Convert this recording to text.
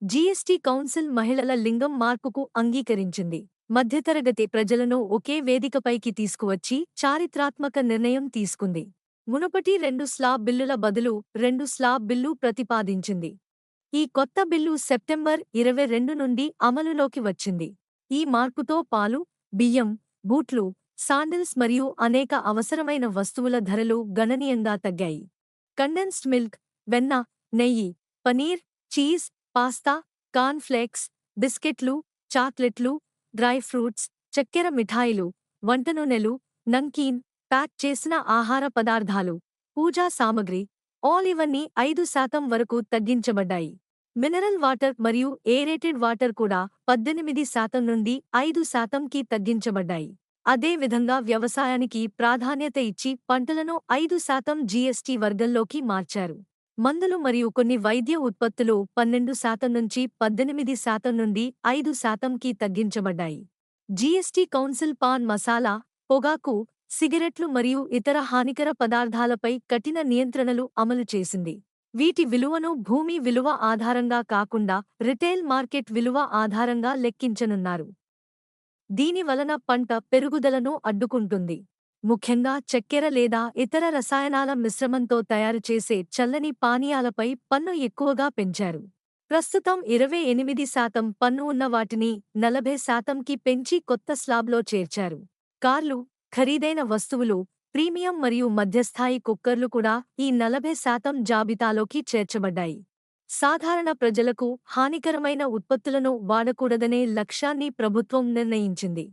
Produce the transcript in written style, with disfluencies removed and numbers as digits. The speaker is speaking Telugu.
జీఎస్టీ కౌన్సిల్ మహిళల లింగం మార్పుకు అంగీకరించింది. మధ్యతరగతి ప్రజలను ఒకే వేదికపైకి తీసుకువచ్చి చారిత్రాత్మక నిర్ణయం తీసుకుంది. మునుపటి 2 స్లాబ్ బిల్లుల బదులు 2 స్లాబ్ బిల్లు ప్రతిపాదించింది. ఈ కొత్త బిల్లు సెప్టెంబర్ 22 నుండి అమలులోకి వచ్చింది. ఈ మార్పుతో పాలు, బియ్యం, బూట్లు, శాండిల్స్ మరియు అనేక అవసరమైన వస్తువుల ధరలు గణనీయంగా తగ్గాయి. కండెన్స్డ్ మిల్క్, వెన్న, నెయ్యి, paneer, cheese, pasta, corn flakes, బిస్కెట్లు, చాక్లెట్లు, డ్రై ఫ్రూట్స్, చక్కెర మిఠాయిలు, వంట నూనెలు, నంకీన్, ప్యాక్ చేసిన ఆహార పదార్థాలు, పూజా సామగ్రి, ఇవన్నీ 5% వరకు తగ్గించబడ్డాయి. మినరల్ వాటర్ మరియు ఏరేటెడ్ వాటర్ కూడా 18% నుండి 5%కి తగ్గించబడ్డాయి. అదే విధంగా వ్యవసాయానికి ప్రాధాన్యత ఇచ్చి పంటలను 5% జీఎస్టీ వర్గంలోకి మార్చారు. మందులు మరియు కొన్ని వైద్య ఉత్పత్తులు 12% నుంచి 18% నుండి 5%కి తగ్గించబడ్డాయి. జీఎస్టీ కౌన్సిల్ పాన్ మసాలా, పొగాకు, సిగరెట్లు మరియు ఇతర హానికర పదార్థాలపై కఠిన నియంత్రణలు అమలు చేసింది. వీటి విలువను భూమి విలువ ఆధారంగా కాకుండా రిటైల్ మార్కెట్ విలువ ఆధారంగా లెక్కించనున్నారు. దీని వలన పంట పెరుగుదలను అడ్డుకుంటుంది. ముఖ్యంగా చక్కెర లేదా ఇతర రసాయనాల మిశ్రమంతో తయారుచేసే చల్లని పానీయాలపై పన్ను ఎక్కువగా పెంచారు. ప్రస్తుతం 28% పన్ను ఉన్న వాటిని 40%కి పెంచి కొత్త స్లాబ్లో చేర్చారు. కార్లు, ఖరీదైన వస్తువులు, ప్రీమియం మరియు మధ్యస్థాయి కుక్కర్లు కూడా ఈ 40% జాబితాలోకి చేర్చబడ్డాయి. సాధారణ ప్రజలకు హానికరమైన ఉత్పత్తులను వాడకూడదనే లక్ష్యాన్ని ప్రభుత్వం నిర్ణయించింది.